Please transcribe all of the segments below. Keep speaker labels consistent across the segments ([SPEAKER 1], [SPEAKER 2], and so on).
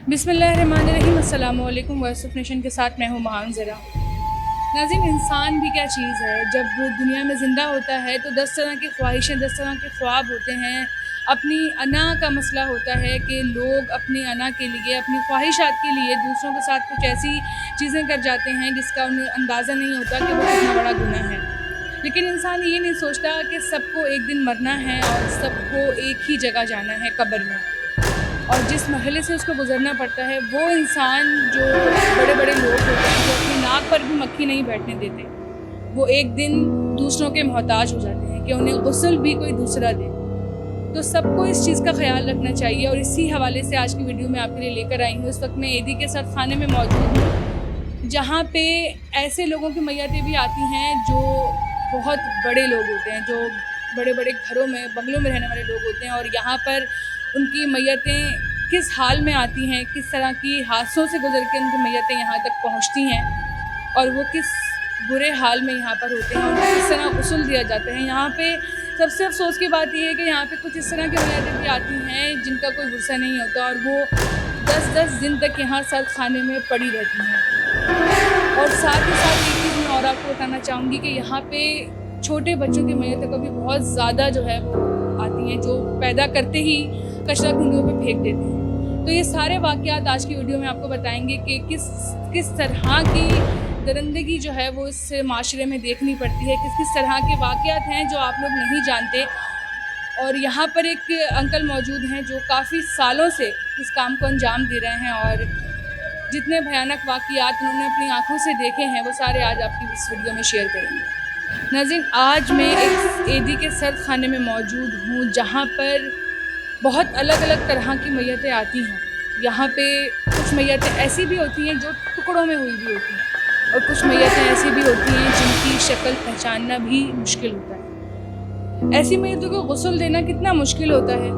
[SPEAKER 1] बिस्मिल्लाहिर्रहमानिर्रहीम। अस्सलाम वालेकुम। वॉइस ऑफ नेशन के साथ मैं हूँ महान ज़रा। नाज़रीन, इंसान भी क्या चीज़ है। जब दुनिया में ज़िंदा होता है तो 10 तरह की ख्वाहिशें, 10 तरह के ख्वाब होते हैं। अपनी अना का मसला होता है कि लोग अपनी अना के लिए, अपनी ख्वाहिशात के लिए दूसरों के साथ कुछ ऐसी चीज़ें कर जाते हैं जिसका उन्हें अंदाज़ा नहीं होता कि वो कितना बड़ा गुनाह है। लेकिन इंसान ये नहीं सोचता कि सबको एक दिन मरना है और सबको एक ही जगह जाना है, कब्र में। और जिस मरहले से उसको गुज़रना पड़ता है, वो इंसान जो बड़े बड़े लोग होते हैं, जो अपनी नाक पर भी मक्खी नहीं बैठने देते, वो एक दिन दूसरों के मोहताज हो जाते हैं कि उन्हें गुस्ल भी कोई दूसरा दे। तो सबको इस चीज़ का ख़्याल रखना चाहिए और इसी हवाले से आज की वीडियो में आपके लिए लेकर आई हूँ। इस वक्त मैं एदी के साथ खाने में मौजूद हूँ, जहाँ पे ऐसे लोगों की मैयतें भी आती हैं जो बहुत बड़े लोग होते हैं, जो बड़े बड़े घरों में, बंगलों में रहने वाले लोग होते हैं। और यहाँ पर उनकी मैयतें किस हाल में आती हैं, किस तरह की हादसों से गुजर के उनकी मैयतें यहाँ तक पहुँचती हैं और वो किस बुरे हाल में यहाँ पर होते हैं, उनको किस तरह गुस्ल दिया जाता है। यहाँ पे सबसे अफसोस की बात यह है कि यहाँ पे कुछ इस तरह की मैयतें भी आती हैं जिनका कोई गुस्सा नहीं होता और वो 10-10 दिन तक यहाँ सर्द खाने में पड़ी रहती हैं। और साथ ही साथ एक चीज़ मैं और आपको बताना चाहूँगी कि यहाँ पे छोटे बच्चों की मैयतें कभी बहुत ज़्यादा जो है वो आती हैं, जो पैदा करते ही कचरा कुंडियों पे फेंक देते हैं। तो ये सारे वाक़यात आज की वीडियो में आपको बताएंगे कि किस तरह की दरिंदगी जो है वो इस माशरे में देखनी पड़ती है, किस तरह के वाक़यात हैं जो आप लोग नहीं जानते। और यहाँ पर एक अंकल मौजूद हैं जो काफ़ी सालों से इस काम को अंजाम दे रहे हैं और जितने भयानक वाक़यात उन्होंने अपनी आँखों से देखे हैं वो सारे आज आपकी इस वीडियो में शेयर करेंगे। नाज़रीन, आज मैं एक एदी के सर्द खाने में मौजूद हूँ जहाँ पर बहुत अलग अलग तरह की मैयतें आती हैं। यहाँ पे कुछ मैयतें ऐसी भी होती हैं जो टुकड़ों में हुई भी होती हैं और कुछ मैयतें ऐसी भी होती हैं जिनकी शक्ल पहचानना भी मुश्किल होता है। ऐसी मैयतों को गुस्ल देना कितना मुश्किल होता है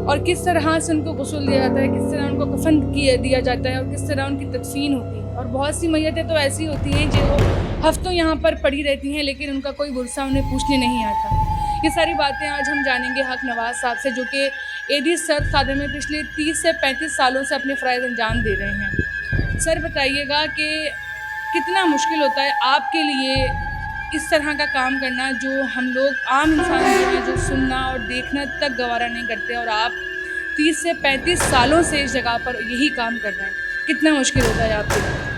[SPEAKER 1] और किस तरह से उनको गुस्ल दिया जाता है, किस तरह उनको कफन दिया जाता है और किस तरह उनकी तदफीन होती है। और बहुत सी मैयतें तो ऐसी होती हैं जो हफ्तों यहाँ पर पड़ी रहती हैं लेकिन उनका कोई गुस्सा उन्हें पूछने नहीं आता। ये सारी बातें आज हम जानेंगे हक नवाज़ साहब से, जो कि एदी सर्द खाने में पिछले 30 से 35 सालों से अपने फ़राइज़ अंजाम दे रहे हैं। सर, बताइएगा कि कितना मुश्किल होता है आपके लिए इस तरह का काम करना जो हम लोग आम इंसान जो हैं, जो सुनना और देखना तक गवारा नहीं करते, और आप 30 से 35 सालों से इस जगह पर यही काम कर रहे हैं। कितना मुश्किल होता है आपके लिए?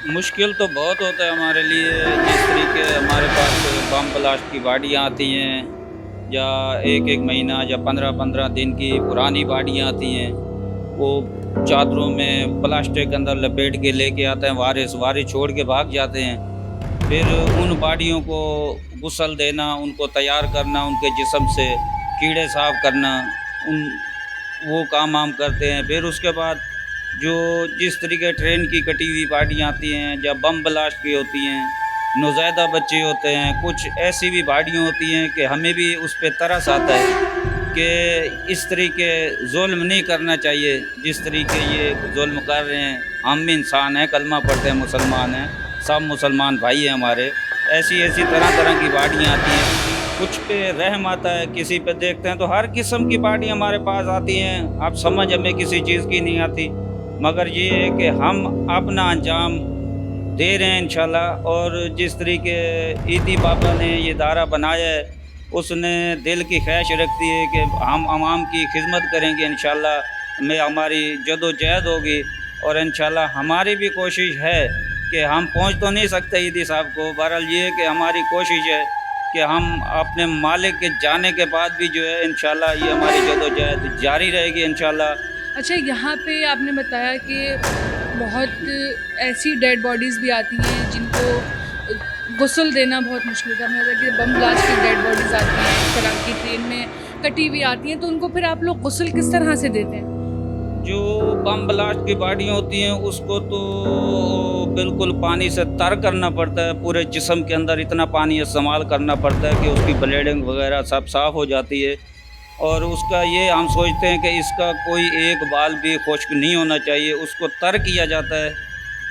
[SPEAKER 2] मुश्किल तो बहुत होता है हमारे लिए। जिस तरीके हमारे पास बम ब्लास्ट की गाड़ियाँ आती हैं या एक एक महीना या 15-15 दिन की पुरानी गाड़ियाँ आती हैं, वो चादरों में प्लास्टिक के अंदर लपेट के लेके आते हैं, वारिस छोड़ के भाग जाते हैं। फिर उन गाड़ियों को गुस्ल देना, उनको तैयार करना, उनके जिस्म से कीड़े साफ करना, उन वो काम हम करते हैं। फिर उसके बाद जो जिस तरीके ट्रेन की कटी हुई गाड़ियाँ आती हैं या बम ब्लास्ट की होती हैं, नौज़ायदा बच्चे होते हैं, कुछ ऐसी भी गाड़ियाँ होती हैं कि हमें भी उस पे तरस आता है कि इस तरीके जुल्म नहीं करना चाहिए जिस तरीके ये जुल्म कर रहे हैं। हम भी इंसान हैं, कलमा पढ़ते हैं, मुसलमान हैं, सब मुसलमान भाई हैं हमारे। ऐसी तरह तरह की गाड़ियाँ आती हैं, कुछ पे रहम आता है, किसी पे देखते हैं तो हर किस्म की पार्टी हमारे पास आती हैं। अब समझ हमें किसी चीज़ की नहीं आती, मगर ये है कि हम अपना अंजाम दे रहे हैं इंशाल्लाह। और जिस तरीके ईदी बाबा ने ये दायरा बनाया है, उसने दिल की ख्वाहिश रखती है कि हम आवाम की खिदमत करेंगे इंशाल्लाह। में हमारी जदोजहद होगी और इंशाल्लाह हमारी भी कोशिश है कि हम पहुंच तो नहीं सकते ईदी साहब को, बहरहाल ये है कि हमारी कोशिश है कि हम अपने मालिक के जाने के बाद भी जो है इंशाल्लाह ये हमारी जदोजहद जारी रहेगी इंशाल्लाह।
[SPEAKER 1] अच्छा, यहाँ पे आपने बताया कि बहुत ऐसी डेड बॉडीज़ भी आती हैं जिनको गुस्ल देना बहुत मुश्किल होता है। आपने बताया कि बम ब्लास्ट की डेड बॉडीज़ आती हैं, इस तरह की ट्रेन में कटी हुई आती हैं, तो उनको फिर आप लोग गुस्ल किस तरह से देते हैं?
[SPEAKER 2] जो बम ब्लास्ट की गाड़ियाँ होती हैं उसको तो बिल्कुल पानी से तर करना पड़ता है, पूरे जिस्म के अंदर इतना पानी इस्तेमाल करना पड़ता है कि उसकी ब्लीडिंग वगैरह सब साफ़ हो जाती है। और उसका ये हम सोचते हैं कि इसका कोई एक बाल भी खुश्क नहीं होना चाहिए, उसको तर किया जाता है,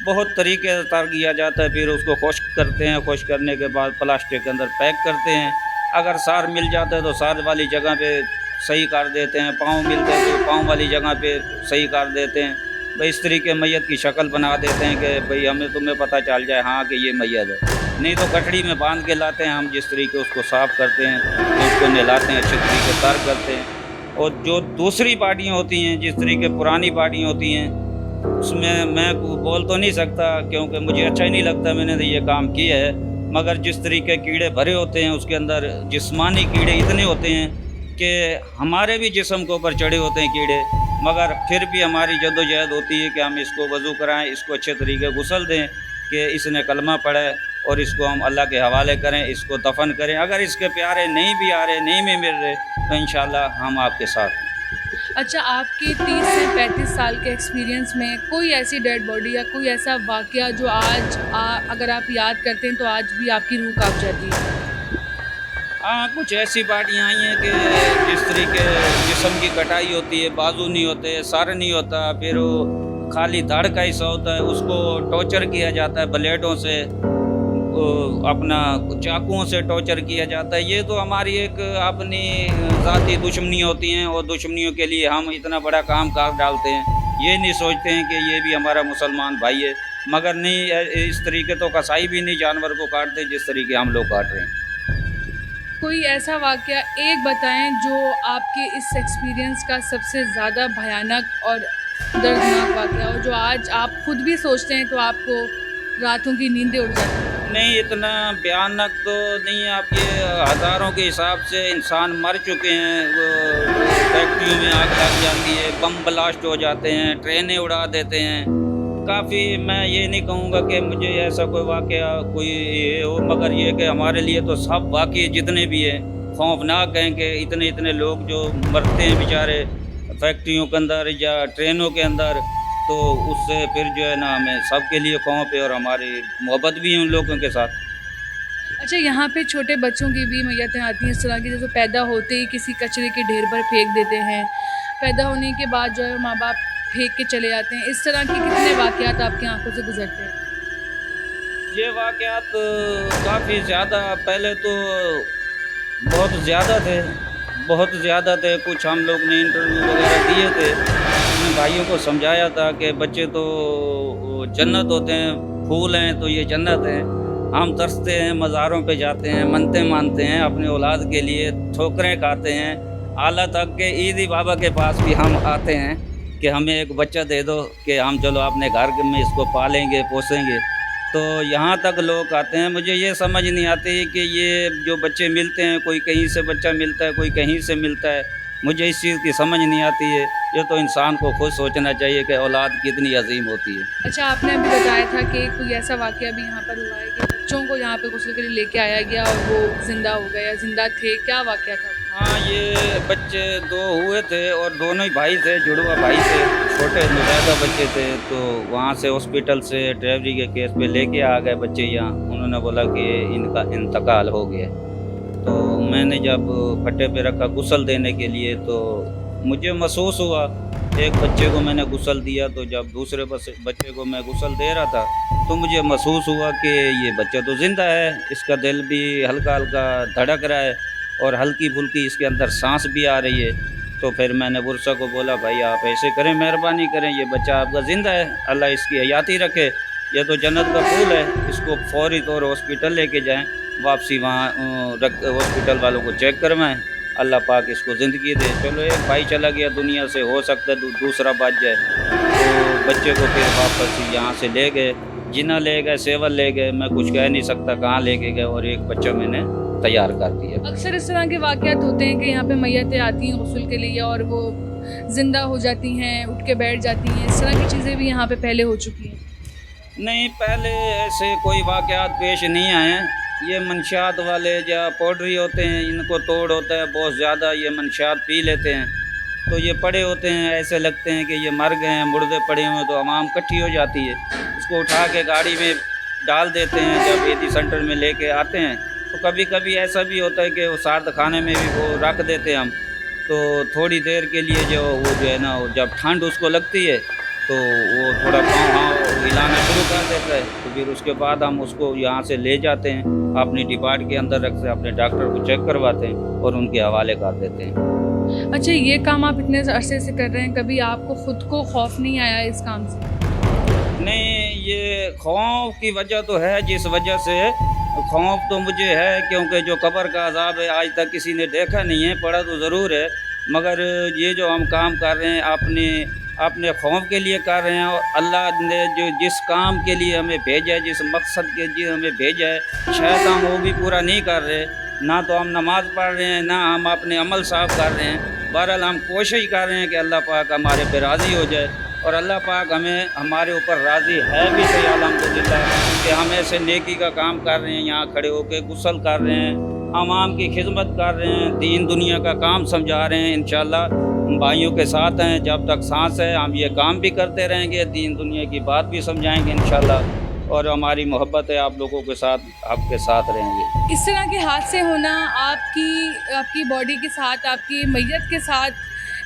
[SPEAKER 2] बहुत तरीके से तर किया जाता है। फिर उसको खुश्क करते हैं, खुश्क करने के बाद प्लास्टिक के अंदर पैक करते हैं। अगर सार मिल जाता है तो सार वाली जगह पे सही कर देते हैं, पाँव मिलते हैं तो पाँव वाली जगह पे सही कर देते हैं। भाई इस तरीके मैयत की शक्ल बना देते हैं कि भाई हमें तुम्हें पता चल जाए हाँ कि ये मैयत है। नहीं तो गठड़ी में बांध के लाते हैं हम, जिस तरीके उसको साफ़ करते हैं, तो उसको नहलाते हैं, अच्छे तरीके तर करते हैं। और जो दूसरी बाडियाँ होती हैं, जिस तरीके पुरानी बाडियाँ होती हैं, उसमें मैं बोल तो नहीं सकता क्योंकि मुझे अच्छा ही नहीं लगता, मैंने तो ये काम किया है। मगर जिस तरीके कीड़े भरे होते हैं उसके अंदर, जिस्मानी कीड़े इतने होते हैं कि हमारे भी जिस्म के ऊपर चढ़े होते हैं कीड़े, मगर फिर भी हमारी जद्दोजहद होती है कि हम इसको वज़ू कराएं, इसको अच्छे तरीके गुस्ल दें कि इसने कलमा पढ़ा है और इसको हम अल्लाह के हवाले करें, इसको दफन करें। अगर इसके प्यारे नहीं भी आ रहे, नहीं भी मिल रहे, तो इंशाअल्लाह हम आपके साथ हैं।
[SPEAKER 1] अच्छा, आपके 30 से 35 साल के एक्सपीरियंस में कोई ऐसी डेड बॉडी या कोई ऐसा वाक़या जो आज अगर आप याद करते हैं तो आज भी आपकी रूह काँप जाती है?
[SPEAKER 2] हाँ, कुछ ऐसी बाडियाँ आई हैं कि जिस तरीके जिस्म की कटाई होती है, बाजू नहीं होते, सर नहीं होता, फिर वो खाली धड़ का हिस्सा होता है, उसको टॉर्चर किया जाता है ब्लेडों से, अपना चाकुओं से टॉर्चर किया जाता है। ये तो हमारी एक अपनी ज़ाती दुश्मनी होती हैं और दुश्मनियों के लिए हम इतना बड़ा काम कर डालते हैं। ये नहीं सोचते हैं कि ये भी हमारा मुसलमान भाई है, मगर नहीं, इस तरीके तो कसाई भी नहीं जानवर को काटते जिस तरीके हम लोग काट रहे हैं।
[SPEAKER 1] कोई ऐसा वाक़या एक बताएं जो आपके इस एक्सपीरियंस का सबसे ज़्यादा भयानक और दर्दनाक वाक़या हो, जो आज आप खुद भी सोचते हैं तो आपको रातों की नींदें उड़ जाती हैं?
[SPEAKER 2] नहीं, इतना भयानक तो नहीं। आप ये हज़ारों के हिसाब से इंसान मर चुके हैं, वो फैक्ट्रियों में आग लग जाती है, बम ब्लास्ट हो जाते हैं, ट्रेनें उड़ा देते हैं। काफ़ी, मैं ये नहीं कहूँगा कि मुझे ऐसा कोई वाक़या कोई ये हो, मगर ये कि हमारे लिए तो सब वाक़ये जितने भी हैं खौफनाक हैं कि इतने इतने लोग जो मरते हैं बेचारे फैक्ट्रियों के अंदर या ट्रेनों के अंदर, तो उससे फिर जो है ना हमें सबके लिए खौफ है और हमारी मोहब्बत भी है उन लोगों के साथ।
[SPEAKER 1] अच्छा, यहाँ पे छोटे बच्चों की भी मैयतें आती हैं इस तरह की, जैसे पैदा होते ही किसी कचरे के ढेर पर फेंक देते हैं, पैदा होने के बाद जो है माँ बाप फेंक के चले जाते हैं। इस तरह के कितने वाक़यात आपकी आंखों से गुजरते हैं?
[SPEAKER 2] ये वाक़यात काफ़ी ज़्यादा, पहले तो बहुत ज़्यादा थे। कुछ हम लोग ने इंटरव्यू वगैरह दिए थे, अपने भाइयों को समझाया था कि बच्चे तो जन्नत होते हैं, फूल हैं तो ये जन्नत है। हम तरसते हैं, मज़ारों पे जाते हैं, मन्नतें मानते हैं अपने औलाद के लिए, ठोकरें खाते हैं, आला तक के ईदी बाबा के पास भी हम आते हैं कि हमें एक बच्चा दे दो कि हम चलो अपने घर में इसको पालेंगे, पोसेंगे। तो यहाँ तक लोग आते हैं। मुझे ये समझ नहीं आती कि ये जो बच्चे मिलते हैं, कोई कहीं से बच्चा मिलता है, कोई कहीं से मिलता है, मुझे इस चीज़ की समझ नहीं आती है। ये तो इंसान को खुद सोचना चाहिए कि औलाद कितनी अजीम होती है।
[SPEAKER 1] अच्छा, आपने अभी बताया था कि कोई ऐसा वाक़या भी यहाँ पर हुआ है कि बच्चों को यहाँ पे गुस्ल के लिए लेके आया गया और वो ज़िंदा हो गए या ज़िंदा थे, क्या वाक़या था?
[SPEAKER 2] हाँ, ये बच्चे 2 हुए थे और दोनों ही भाई थे, जुड़वा भाई थे, छोटे नौज़ायदा बच्चे थे। तो वहाँ से हॉस्पिटल से डिलीवरी के केस पे लेके आ गए बच्चे यहाँ। उन्होंने बोला कि इनका इंतकाल हो गया। तो मैंने जब फट्टे पे रखा गुस्ल देने के लिए, तो मुझे महसूस हुआ, एक बच्चे को मैंने गुस्ल दिया, तो जब दूसरे बच्चे को मैं गुस्ल दे रहा था तो मुझे महसूस हुआ कि ये बच्चा तो ज़िंदा है, इसका दिल भी हल्का हल्का धड़क रहा है और हल्की फुल्की इसके अंदर सांस भी आ रही है। तो फिर मैंने बुरसा को बोला, भाई आप ऐसे करें, मेहरबानी करें, ये बच्चा आपका ज़िंदा है, अल्लाह इसकी हयाती रखे, ये तो जन्नत का फूल है, इसको फौरी तौर हॉस्पिटल लेके जाएं, वापसी वहाँ हॉस्पिटल वालों को चेक करवाएं, अल्लाह पाक इसको ज़िंदगी दे। चलो, एक भाई चला गया दुनिया से, हो सकता है दूसरा बच जाए। तो बच्चे को फिर वापस यहाँ से ले गए, जिना ले गए, सेवल ले गए, मैं कुछ कह नहीं सकता कहाँ लेके गए, और एक बच्चा मैंने तैयार कर दिया।
[SPEAKER 1] अक्सर इस तरह के वाक़यात होते हैं कि यहाँ पे मैयतें आती हैं गुस्ल के लिए और वो ज़िंदा हो जाती हैं, उठ के बैठ जाती हैं, इस तरह की चीज़ें भी यहाँ पे पहले हो चुकी हैं?
[SPEAKER 2] नहीं, पहले ऐसे कोई वाक़यात पेश नहीं आए हैं। ये मंशियात वाले या पाउडरी होते हैं, इनको तोड़ होता है बहुत ज़्यादा, ये मंशियात पी लेते हैं, तो ये पड़े होते हैं, ऐसे लगते हैं कि ये मर गए हैं, मुर्दे पड़े हुए हैं, तो आवाम इकट्ठी हो जाती है, उसको उठा के गाड़ी में डाल देते हैं। जब एदी सेंटर में लेके आते हैं तो कभी कभी ऐसा भी होता है कि वो सार्द खाने में भी वो रख देते हैं हम, तो थोड़ी देर के लिए जो है ना, जब ठंड उसको लगती है तो वो थोड़ा पाँव हिलाना शुरू कर देता है, तो फिर उसके बाद हम उसको यहाँ से ले जाते हैं, अपनी डिपार्ट के अंदर रखते हैं, अपने डॉक्टर को चेक करवाते हैं और उनके हवाले कर देते हैं।
[SPEAKER 1] اچھا یہ کام آپ اتنے عرصے سے کر رہے ہیں, کبھی آپ کو خود کو خوف نہیں آیا اس کام سے؟
[SPEAKER 2] نہیں, یہ خوف کی وجہ تو ہے, جس وجہ سے خوف تو مجھے ہے کیونکہ جو قبر کا عذاب ہے آج تک کسی نے دیکھا نہیں ہے, پڑھا تو ضرور ہے, مگر یہ جو ہم کام کر رہے ہیں اپنے خوف کے لیے کر رہے ہیں, اور اللہ نے جو جس کام کے لیے ہمیں بھیجا ہے, جس مقصد کے لیے ہمیں بھیجا ہے, شاید ہم وہ بھی پورا نہیں کر رہے. نہ تو ہم نماز پڑھ رہے ہیں, نہ ہم اپنے عمل صاف کر رہے ہیں. بہرحال ہم کوشش کر رہے ہیں کہ اللہ پاک ہمارے پہ راضی ہو جائے, اور اللہ پاک ہمارے اوپر راضی ہے بھی صحیح الحمدللہ کہ ہم ایسے نیکی کا کام کر رہے ہیں, یہاں کھڑے ہو کے غسل کر رہے ہیں, عوام کی خدمت کر رہے ہیں, دین دنیا کا کام سمجھا رہے ہیں. انشاءاللہ ہم بھائیوں کے ساتھ ہیں, جب تک سانس ہے ہم یہ کام بھی کرتے رہیں گے, دین دنیا کی بات بھی سمجھائیں گے انشاءاللہ, اور ہماری محبت ہے آپ لوگوں کے ساتھ, آپ کے ساتھ رہیں گے.
[SPEAKER 1] اس طرح کے حادثے ہونا آپ کی باڈی کے ساتھ, آپ کی میت کے ساتھ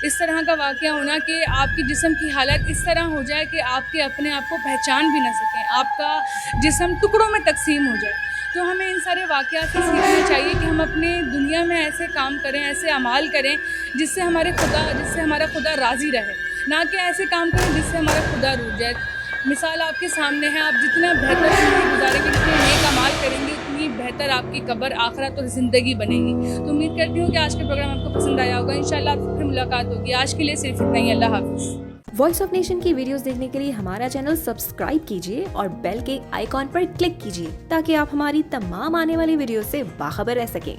[SPEAKER 1] اس طرح کا واقعہ ہونا کہ آپ کی جسم کی حالت اس طرح ہو جائے کہ آپ کے اپنے آپ کو پہچان بھی نہ سکیں, آپ کا جسم ٹکڑوں میں تقسیم ہو جائے. تو ہمیں ان سارے واقعات سے سیکھنا چاہیے کہ ہم اپنے دنیا میں ایسے کام کریں, ایسے اعمال کریں جس سے ہمارا خدا راضی رہے, نہ کہ ایسے کام کریں جس سے ہمارا خدا روٹھ جائے. مثال آپ کے سامنے ہے, آپ جتنا بہتر زندگی گزاریں گے, جتنے نیک اعمال کریں گے, اتنی بہتر آپ کی قبر, آخرت اور زندگی بنے گی. تو امید کرتی ہوں کہ آج کا پروگرام آپ کو پسند آیا ہوگا. انشاءاللہ آپ سے پھر ملاقات ہوگی. آج کے لیے صرف اتنا ہی. اللہ حافظ.
[SPEAKER 3] وائس آف نیشن کی ویڈیوز دیکھنے کے لیے ہمارا چینل سبسکرائب کیجیے اور بیل کے آئیکن پر کلک کیجیے تاکہ آپ ہماری تمام آنے والی ویڈیوز سے باخبر رہ سکیں.